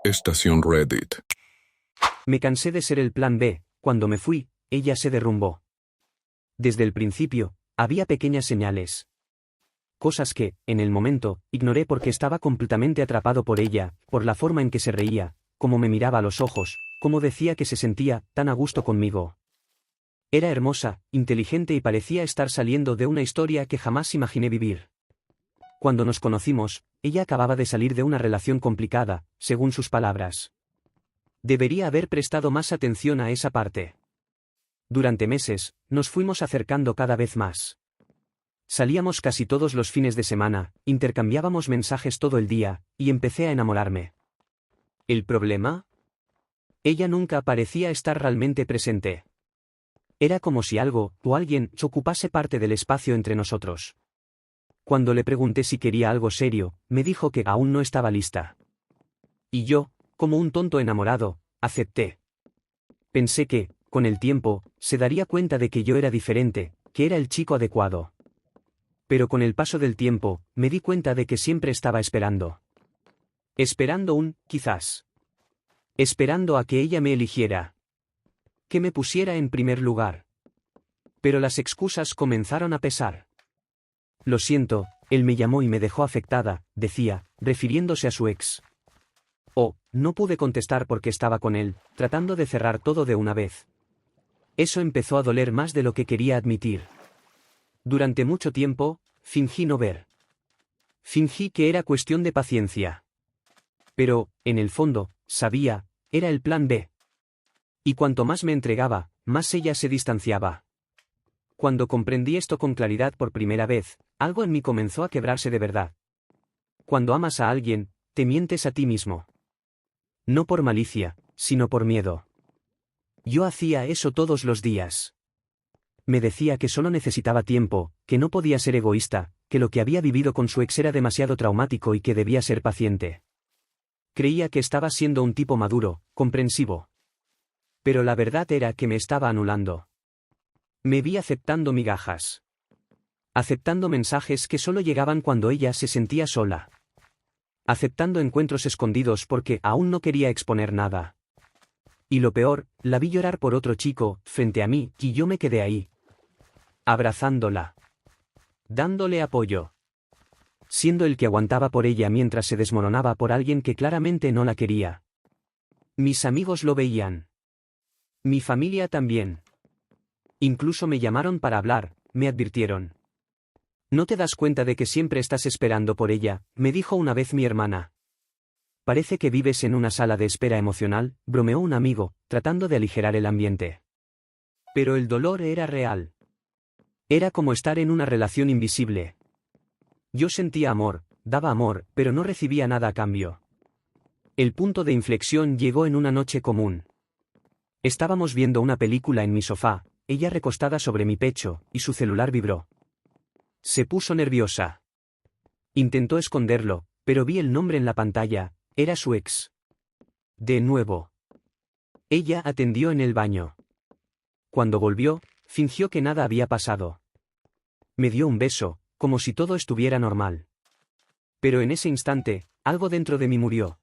Estación Reddit. Me cansé de ser el plan B. Cuando me fui, ella se derrumbó. Desde el principio, había pequeñas señales. Cosas que, en el momento, ignoré porque estaba completamente atrapado por ella, por la forma en que se reía, cómo me miraba a los ojos, cómo decía que se sentía tan a gusto conmigo. Era hermosa, inteligente y parecía estar saliendo de una historia que jamás imaginé vivir. Cuando nos conocimos, ella acababa de salir de una relación complicada, según sus palabras. Debería haber prestado más atención a esa parte. Durante meses, nos fuimos acercando cada vez más. Salíamos casi todos los fines de semana, intercambiábamos mensajes todo el día, y empecé a enamorarme. ¿El problema? Ella nunca parecía estar realmente presente. Era como si algo, o alguien, ocupase parte del espacio entre nosotros. Cuando le pregunté si quería algo serio, me dijo que aún no estaba lista. Y yo, como un tonto enamorado, acepté. Pensé que, con el tiempo, se daría cuenta de que yo era diferente, que era el chico adecuado. Pero con el paso del tiempo, me di cuenta de que siempre estaba esperando. Esperando quizás. Esperando a que ella me eligiera. Que me pusiera en primer lugar. Pero las excusas comenzaron a pesar. Lo siento, él me llamó y me dejó afectada, decía, refiriéndose a su ex. No pude contestar porque estaba con él, tratando de cerrar todo de una vez. Eso empezó a doler más de lo que quería admitir. Durante mucho tiempo, fingí no ver. Fingí que era cuestión de paciencia. Pero, en el fondo, sabía, era el plan B. Y cuanto más me entregaba, más ella se distanciaba. Cuando comprendí esto con claridad por primera vez, algo en mí comenzó a quebrarse de verdad. Cuando amas a alguien, te mientes a ti mismo. No por malicia, sino por miedo. Yo hacía eso todos los días. Me decía que solo necesitaba tiempo, que no podía ser egoísta, que lo que había vivido con su ex era demasiado traumático y que debía ser paciente. Creía que estaba siendo un tipo maduro, comprensivo. Pero la verdad era que me estaba anulando. Me vi aceptando migajas. Aceptando mensajes que solo llegaban cuando ella se sentía sola. Aceptando encuentros escondidos porque aún no quería exponer nada. Y lo peor, la vi llorar por otro chico, frente a mí, y yo me quedé ahí. Abrazándola. Dándole apoyo. Siendo el que aguantaba por ella mientras se desmoronaba por alguien que claramente no la quería. Mis amigos lo veían. Mi familia también. Incluso me llamaron para hablar, me advirtieron. ¿No te das cuenta de que siempre estás esperando por ella?, me dijo una vez mi hermana. Parece que vives en una sala de espera emocional, bromeó un amigo, tratando de aligerar el ambiente. Pero el dolor era real. Era como estar en una relación invisible. Yo sentía amor, daba amor, pero no recibía nada a cambio. El punto de inflexión llegó en una noche común. Estábamos viendo una película en mi sofá, ella recostada sobre mi pecho, y su celular vibró. Se puso nerviosa. Intentó esconderlo, pero vi el nombre en la pantalla, era su ex. De nuevo. Ella atendió en el baño. Cuando volvió, fingió que nada había pasado. Me dio un beso, como si todo estuviera normal. Pero en ese instante, algo dentro de mí murió.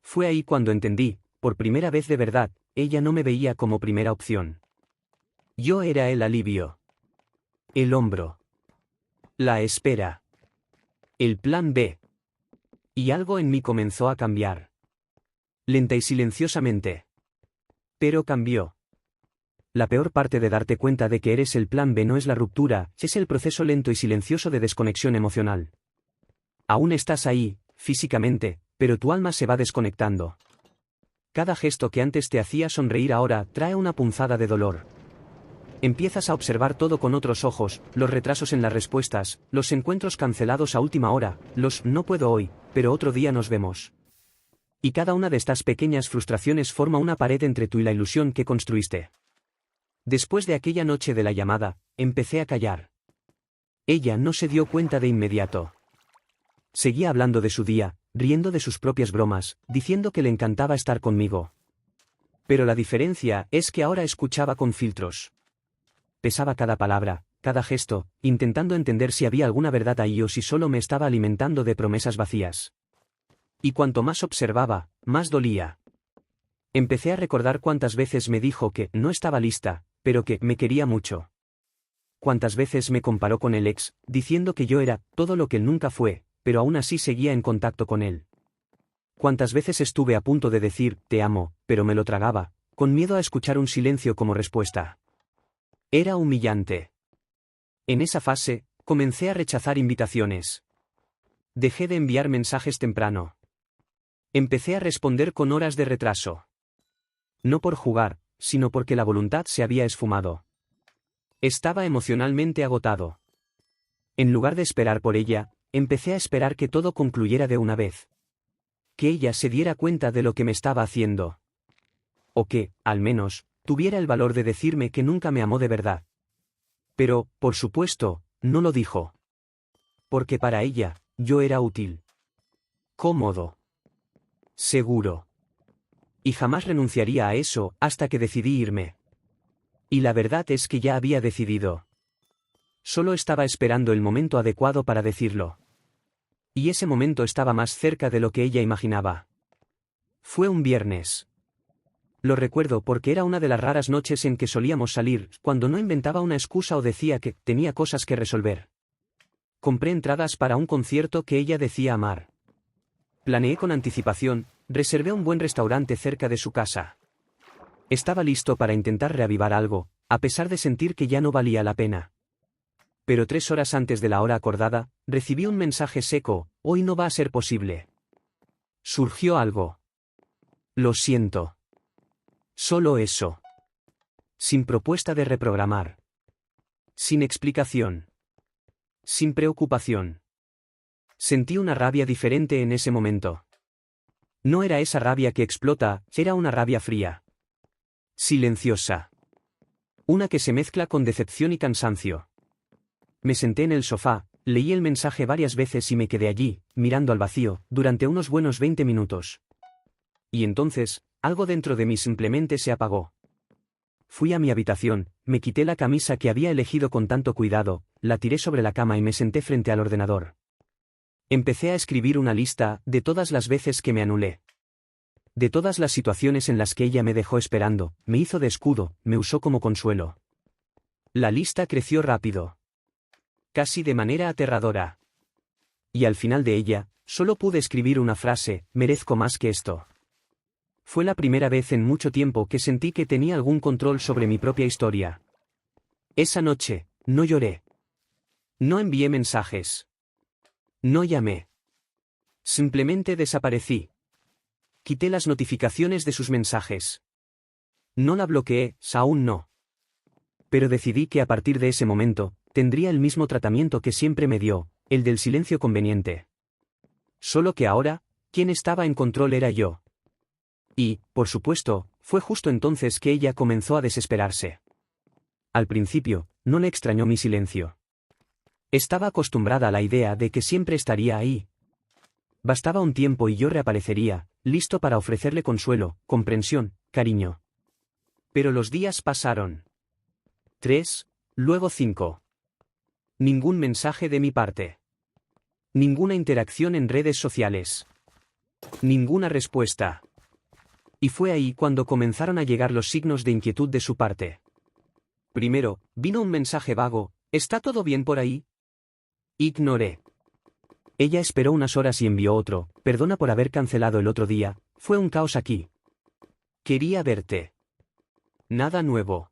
Fue ahí cuando entendí, por primera vez de verdad, ella no me veía como primera opción. Yo era el alivio. El hombro. La espera. El plan B. Y algo en mí comenzó a cambiar. Lenta y silenciosamente. Pero cambió. La peor parte de darte cuenta de que eres el plan B no es la ruptura, es el proceso lento y silencioso de desconexión emocional. Aún estás ahí, físicamente, pero tu alma se va desconectando. Cada gesto que antes te hacía sonreír ahora trae una punzada de dolor. Empiezas a observar todo con otros ojos, los retrasos en las respuestas, los encuentros cancelados a última hora, los no puedo hoy, pero otro día nos vemos. Y cada una de estas pequeñas frustraciones forma una pared entre tú y la ilusión que construiste. Después de aquella noche de la llamada, empecé a callar. Ella no se dio cuenta de inmediato. Seguía hablando de su día, riendo de sus propias bromas, diciendo que le encantaba estar conmigo. Pero la diferencia es que ahora escuchaba con filtros. Pesaba cada palabra, cada gesto, intentando entender si había alguna verdad ahí o si solo me estaba alimentando de promesas vacías. Y cuanto más observaba, más dolía. Empecé a recordar cuántas veces me dijo que no estaba lista, pero que me quería mucho. Cuántas veces me comparó con el ex, diciendo que yo era todo lo que él nunca fue, pero aún así seguía en contacto con él. Cuántas veces estuve a punto de decir, te amo, pero me lo tragaba, con miedo a escuchar un silencio como respuesta. Era humillante. En esa fase, comencé a rechazar invitaciones. Dejé de enviar mensajes temprano. Empecé a responder con horas de retraso. No por jugar, sino porque la voluntad se había esfumado. Estaba emocionalmente agotado. En lugar de esperar por ella, empecé a esperar que todo concluyera de una vez. Que ella se diera cuenta de lo que me estaba haciendo. O que, al menos, tuviera el valor de decirme que nunca me amó de verdad. Pero, por supuesto, no lo dijo. Porque para ella, yo era útil. Cómodo. Seguro. Y jamás renunciaría a eso hasta que decidí irme. Y la verdad es que ya había decidido. Solo estaba esperando el momento adecuado para decirlo. Y ese momento estaba más cerca de lo que ella imaginaba. Fue un viernes. Lo recuerdo porque era una de las raras noches en que solíamos salir, cuando no inventaba una excusa o decía que tenía cosas que resolver. Compré entradas para un concierto que ella decía amar. Planeé con anticipación, reservé un buen restaurante cerca de su casa. Estaba listo para intentar reavivar algo, a pesar de sentir que ya no valía la pena. Pero 3 horas antes de la hora acordada, recibí un mensaje seco, hoy no va a ser posible. Surgió algo. Lo siento. Solo eso. Sin propuesta de reprogramar. Sin explicación. Sin preocupación. Sentí una rabia diferente en ese momento. No era esa rabia que explota, era una rabia fría. Silenciosa. Una que se mezcla con decepción y cansancio. Me senté en el sofá, leí el mensaje varias veces y me quedé allí, mirando al vacío, durante unos buenos 20 minutos. Y entonces, algo dentro de mí simplemente se apagó. Fui a mi habitación, me quité la camisa que había elegido con tanto cuidado, la tiré sobre la cama y me senté frente al ordenador. Empecé a escribir una lista de todas las veces que me anulé. De todas las situaciones en las que ella me dejó esperando, me hizo de escudo, me usó como consuelo. La lista creció rápido. Casi de manera aterradora. Y al final de ella, solo pude escribir una frase, merezco más que esto. Fue la primera vez en mucho tiempo que sentí que tenía algún control sobre mi propia historia. Esa noche, no lloré. No envié mensajes. No llamé. Simplemente desaparecí. Quité las notificaciones de sus mensajes. No la bloqueé, aún no. Pero decidí que a partir de ese momento, tendría el mismo tratamiento que siempre me dio, el del silencio conveniente. Solo que ahora, quien estaba en control era yo. Y, por supuesto, fue justo entonces que ella comenzó a desesperarse. Al principio, no le extrañó mi silencio. Estaba acostumbrada a la idea de que siempre estaría ahí. Bastaba un tiempo y yo reaparecería, listo para ofrecerle consuelo, comprensión, cariño. Pero los días pasaron. 3, luego 5. Ningún mensaje de mi parte. Ninguna interacción en redes sociales. Ninguna respuesta. Y fue ahí cuando comenzaron a llegar los signos de inquietud de su parte. Primero, vino un mensaje vago, ¿está todo bien por ahí? Ignoré. Ella esperó unas horas y envió otro, perdona por haber cancelado el otro día, fue un caos aquí. Quería verte. Nada nuevo.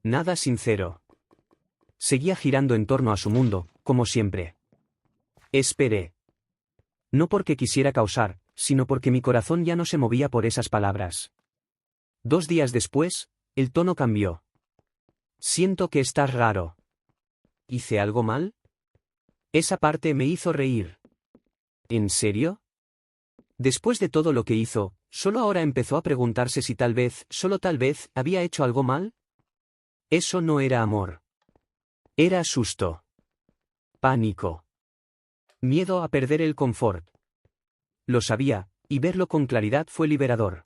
Nada sincero. Seguía girando en torno a su mundo, como siempre. Esperé. No porque quisiera causar, sino porque mi corazón ya no se movía por esas palabras. 2 días después, el tono cambió. Siento que estás raro. ¿Hice algo mal? Esa parte me hizo reír. ¿En serio? Después de todo lo que hizo, ¿solo ahora empezó a preguntarse si tal vez, solo tal vez, había hecho algo mal? Eso no era amor. Era susto. Pánico. Miedo a perder el confort. Lo sabía, y verlo con claridad fue liberador.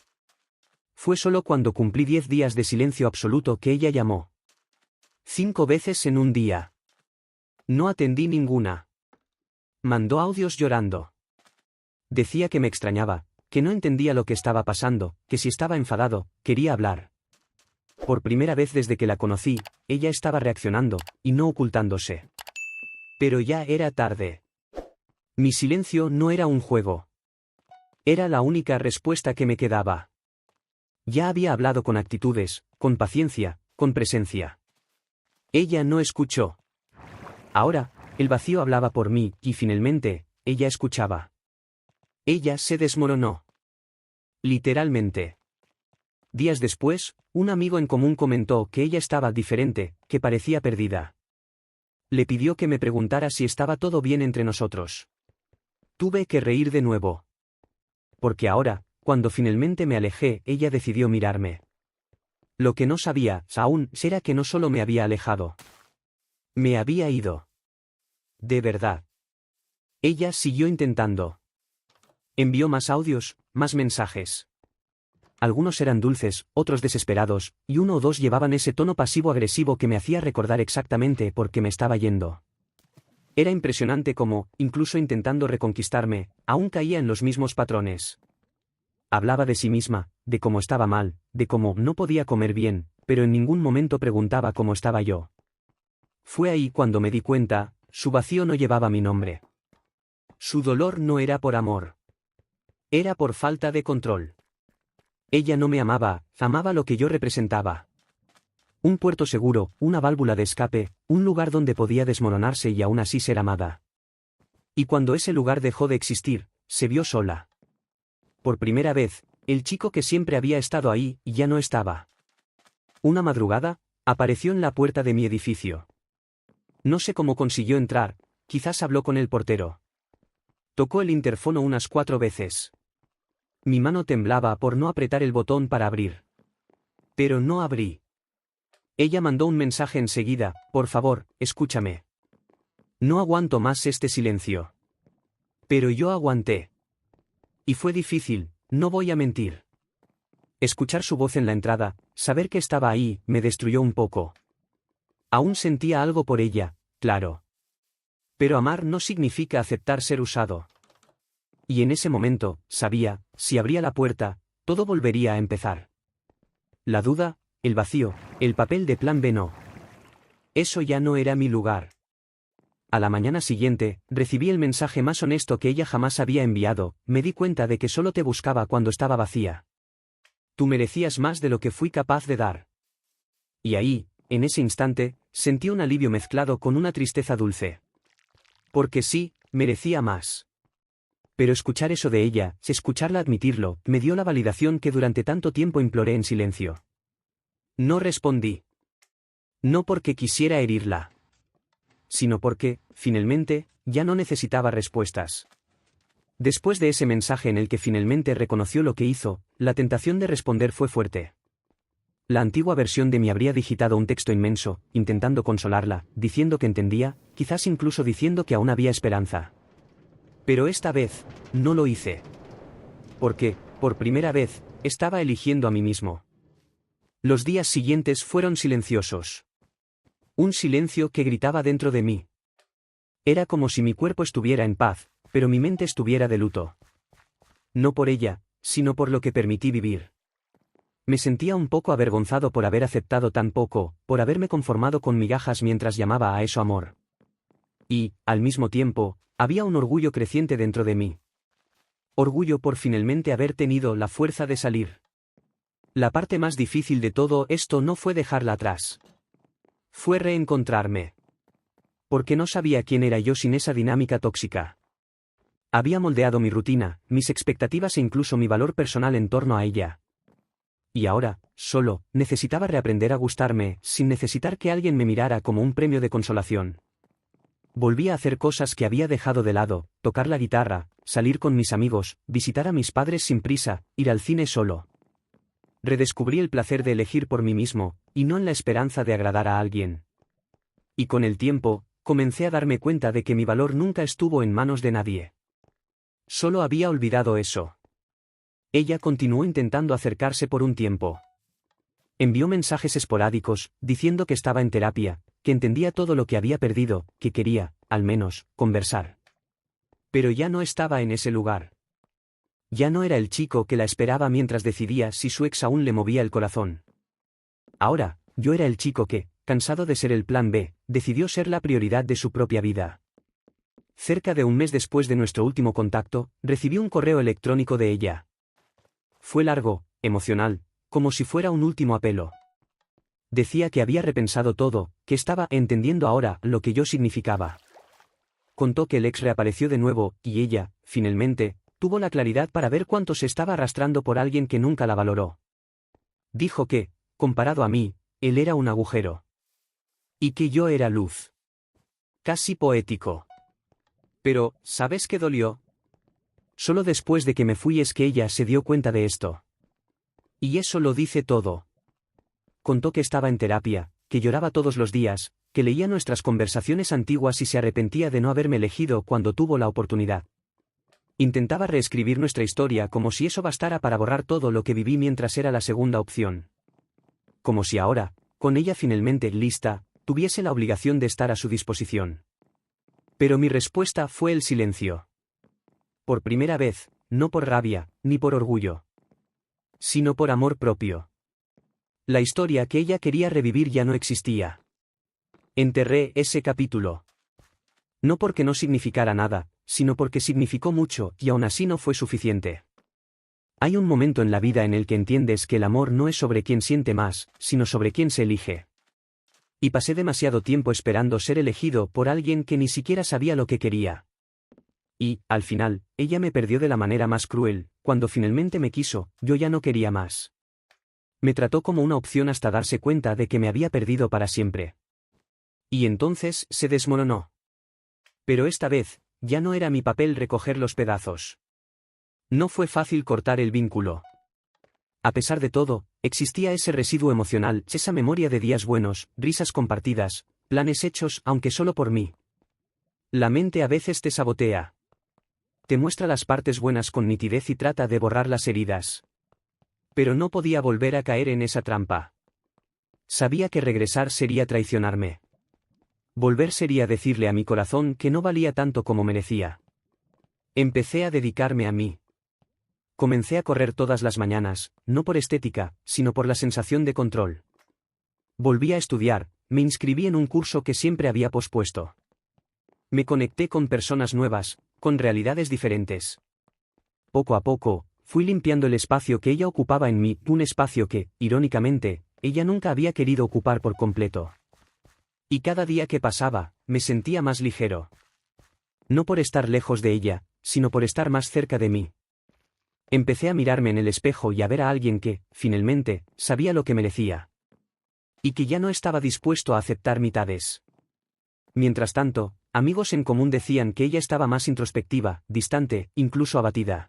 Fue solo cuando cumplí 10 días de silencio absoluto que ella llamó. 5 veces en un día. No atendí ninguna. Mandó audios llorando. Decía que me extrañaba, que no entendía lo que estaba pasando, que si estaba enfadado, quería hablar. Por primera vez desde que la conocí, ella estaba reaccionando, y no ocultándose. Pero ya era tarde. Mi silencio no era un juego. Era la única respuesta que me quedaba. Ya había hablado con actitudes, con paciencia, con presencia. Ella no escuchó. Ahora, el vacío hablaba por mí, y finalmente, ella escuchaba. Ella se desmoronó. Literalmente. Días después, un amigo en común comentó que ella estaba diferente, que parecía perdida. Le pidió que me preguntara si estaba todo bien entre nosotros. Tuve que reír de nuevo. Porque ahora, cuando finalmente me alejé, ella decidió mirarme. Lo que no sabía, aún, era que no solo me había alejado. Me había ido. De verdad. Ella siguió intentando. Envió más audios, más mensajes. Algunos eran dulces, otros desesperados, y uno o dos llevaban ese tono pasivo-agresivo que me hacía recordar exactamente por qué me estaba yendo. Era impresionante cómo, incluso intentando reconquistarme, aún caía en los mismos patrones. Hablaba de sí misma, de cómo estaba mal, de cómo no podía comer bien, pero en ningún momento preguntaba cómo estaba yo. Fue ahí cuando me di cuenta, su vacío no llevaba mi nombre. Su dolor no era por amor. Era por falta de control. Ella no me amaba, amaba lo que yo representaba. Un puerto seguro, una válvula de escape, un lugar donde podía desmoronarse y aún así ser amada. Y cuando ese lugar dejó de existir, se vio sola. Por primera vez, el chico que siempre había estado ahí, ya no estaba. Una madrugada, apareció en la puerta de mi edificio. No sé cómo consiguió entrar, quizás habló con el portero. Tocó el interfono unas 4 veces. Mi mano temblaba por no apretar el botón para abrir. Pero no abrí. Ella mandó un mensaje enseguida: por favor, escúchame. No aguanto más este silencio. Pero yo aguanté. Y fue difícil, no voy a mentir. Escuchar su voz en la entrada, saber que estaba ahí, me destruyó un poco. Aún sentía algo por ella, claro. Pero amar no significa aceptar ser usado. Y en ese momento, sabía, si abría la puerta, todo volvería a empezar. La duda, el vacío, el papel de plan B no. Eso ya no era mi lugar. A la mañana siguiente, recibí el mensaje más honesto que ella jamás había enviado: me di cuenta de que solo te buscaba cuando estaba vacía. Tú merecías más de lo que fui capaz de dar. Y ahí, en ese instante, sentí un alivio mezclado con una tristeza dulce. Porque sí, merecía más. Pero escuchar eso de ella, escucharla admitirlo, me dio la validación que durante tanto tiempo imploré en silencio. No respondí. No porque quisiera herirla. Sino porque, finalmente, ya no necesitaba respuestas. Después de ese mensaje en el que finalmente reconoció lo que hizo, la tentación de responder fue fuerte. La antigua versión de mí habría digitado un texto inmenso, intentando consolarla, diciendo que entendía, quizás incluso diciendo que aún había esperanza. Pero esta vez, no lo hice. Porque, por primera vez, estaba eligiendo a mí mismo. Los días siguientes fueron silenciosos. Un silencio que gritaba dentro de mí. Era como si mi cuerpo estuviera en paz, pero mi mente estuviera de luto. No por ella, sino por lo que permití vivir. Me sentía un poco avergonzado por haber aceptado tan poco, por haberme conformado con migajas mientras llamaba a eso amor. Y, al mismo tiempo, había un orgullo creciente dentro de mí. Orgullo por finalmente haber tenido la fuerza de salir. La parte más difícil de todo esto no fue dejarla atrás. Fue reencontrarme. Porque no sabía quién era yo sin esa dinámica tóxica. Había moldeado mi rutina, mis expectativas e incluso mi valor personal en torno a ella. Y ahora, solo, necesitaba reaprender a gustarme, sin necesitar que alguien me mirara como un premio de consolación. Volví a hacer cosas que había dejado de lado: tocar la guitarra, salir con mis amigos, visitar a mis padres sin prisa, ir al cine solo. Redescubrí el placer de elegir por mí mismo, y no en la esperanza de agradar a alguien. Y con el tiempo, comencé a darme cuenta de que mi valor nunca estuvo en manos de nadie. Solo había olvidado eso. Ella continuó intentando acercarse por un tiempo. Envió mensajes esporádicos, diciendo que estaba en terapia, que entendía todo lo que había perdido, que quería, al menos, conversar. Pero ya no estaba en ese lugar. Ya no era el chico que la esperaba mientras decidía si su ex aún le movía el corazón. Ahora, yo era el chico que, cansado de ser el plan B, decidió ser la prioridad de su propia vida. Cerca de un mes después de nuestro último contacto, recibí un correo electrónico de ella. Fue largo, emocional, como si fuera un último apelo. Decía que había repensado todo, que estaba entendiendo ahora lo que yo significaba. Contó que el ex reapareció de nuevo, y ella, finalmente, tuvo la claridad para ver cuánto se estaba arrastrando por alguien que nunca la valoró. Dijo que, comparado a mí, él era un agujero. Y que yo era luz. Casi poético. Pero, ¿sabes qué dolió? Solo después de que me fui es que ella se dio cuenta de esto. Y eso lo dice todo. Contó que estaba en terapia, que lloraba todos los días, que leía nuestras conversaciones antiguas y se arrepentía de no haberme elegido cuando tuvo la oportunidad. Intentaba reescribir nuestra historia como si eso bastara para borrar todo lo que viví mientras era la segunda opción. Como si ahora, con ella finalmente lista, tuviese la obligación de estar a su disposición. Pero mi respuesta fue el silencio. Por primera vez, no por rabia, ni por orgullo, sino por amor propio. La historia que ella quería revivir ya no existía. Enterré ese capítulo. No porque no significara nada, sino porque significó mucho y aún así no fue suficiente. Hay un momento en la vida en el que entiendes que el amor no es sobre quien siente más, sino sobre quien se elige. Y pasé demasiado tiempo esperando ser elegido por alguien que ni siquiera sabía lo que quería. Y, al final, ella me perdió de la manera más cruel. Cuando finalmente me quiso, yo ya no quería más. Me trató como una opción hasta darse cuenta de que me había perdido para siempre. Y entonces se desmoronó. Pero esta vez, ya no era mi papel recoger los pedazos. No fue fácil cortar el vínculo. A pesar de todo, existía ese residuo emocional, esa memoria de días buenos, risas compartidas, planes hechos aunque solo por mí. La mente a veces te sabotea. Te muestra las partes buenas con nitidez y trata de borrar las heridas. Pero no podía volver a caer en esa trampa. Sabía que regresar sería traicionarme. Volver sería decirle a mi corazón que no valía tanto como merecía. Empecé a dedicarme a mí. Comencé a correr todas las mañanas, no por estética, sino por la sensación de control. Volví a estudiar, me inscribí en un curso que siempre había pospuesto. Me conecté con personas nuevas, con realidades diferentes. Poco a poco, fui limpiando el espacio que ella ocupaba en mí, un espacio que, irónicamente, ella nunca había querido ocupar por completo. Y cada día que pasaba, me sentía más ligero. No por estar lejos de ella, sino por estar más cerca de mí. Empecé a mirarme en el espejo y a ver a alguien que, finalmente, sabía lo que merecía. Y que ya no estaba dispuesto a aceptar mitades. Mientras tanto, amigos en común decían que ella estaba más introspectiva, distante, incluso abatida.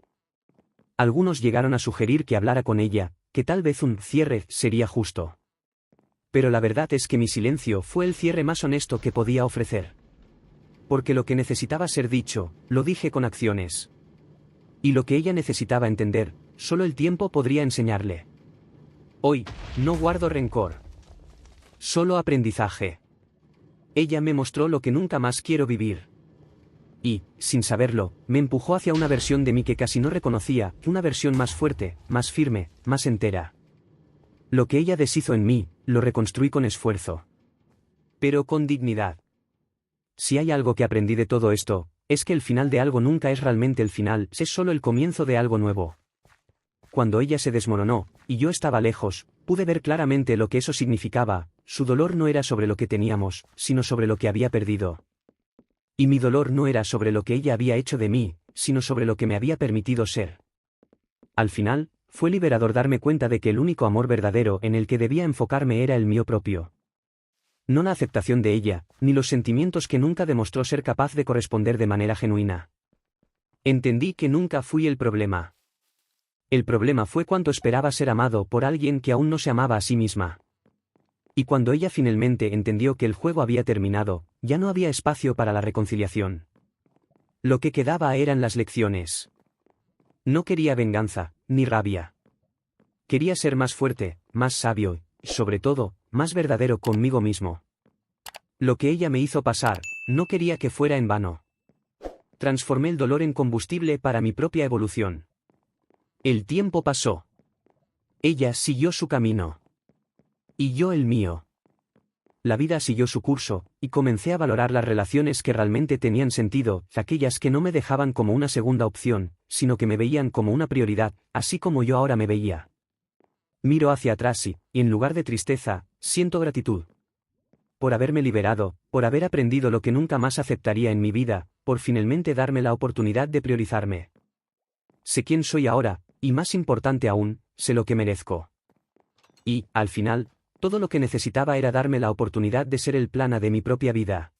Algunos llegaron a sugerir que hablara con ella, que tal vez un cierre sería justo. Pero la verdad es que mi silencio fue el cierre más honesto que podía ofrecer. Porque lo que necesitaba ser dicho, lo dije con acciones. Y lo que ella necesitaba entender, solo el tiempo podría enseñarle. Hoy, no guardo rencor. Solo aprendizaje. Ella me mostró lo que nunca más quiero vivir. Y, sin saberlo, me empujó hacia una versión de mí que casi no reconocía, una versión más fuerte, más firme, más entera. Lo que ella deshizo en mí, lo reconstruí con esfuerzo. Pero con dignidad. Si hay algo que aprendí de todo esto, es que el final de algo nunca es realmente el final, es solo el comienzo de algo nuevo. Cuando ella se desmoronó, y yo estaba lejos, pude ver claramente lo que eso significaba. Su dolor no era sobre lo que teníamos, sino sobre lo que había perdido. Y mi dolor no era sobre lo que ella había hecho de mí, sino sobre lo que me había permitido ser. Al final, fue liberador darme cuenta de que el único amor verdadero en el que debía enfocarme era el mío propio. No la aceptación de ella, ni los sentimientos que nunca demostró ser capaz de corresponder de manera genuina. Entendí que nunca fui el problema. El problema fue cuánto esperaba ser amado por alguien que aún no se amaba a sí misma. Y cuando ella finalmente entendió que el juego había terminado, ya no había espacio para la reconciliación. Lo que quedaba eran las lecciones. No quería venganza, ni rabia. Quería ser más fuerte, más sabio, y, sobre todo, más verdadero conmigo mismo. Lo que ella me hizo pasar, no quería que fuera en vano. Transformé el dolor en combustible para mi propia evolución. El tiempo pasó. Ella siguió su camino. Y yo el mío. La vida siguió su curso, y comencé a valorar las relaciones que realmente tenían sentido, aquellas que no me dejaban como una segunda opción, sino que me veían como una prioridad, así como yo ahora me veía. Miro hacia atrás y en lugar de tristeza, siento gratitud. Por haberme liberado, por haber aprendido lo que nunca más aceptaría en mi vida, por finalmente darme la oportunidad de priorizarme. Sé quién soy ahora, y más importante aún, sé lo que merezco. Y, al final, todo lo que necesitaba era darme la oportunidad de ser el plan A de mi propia vida.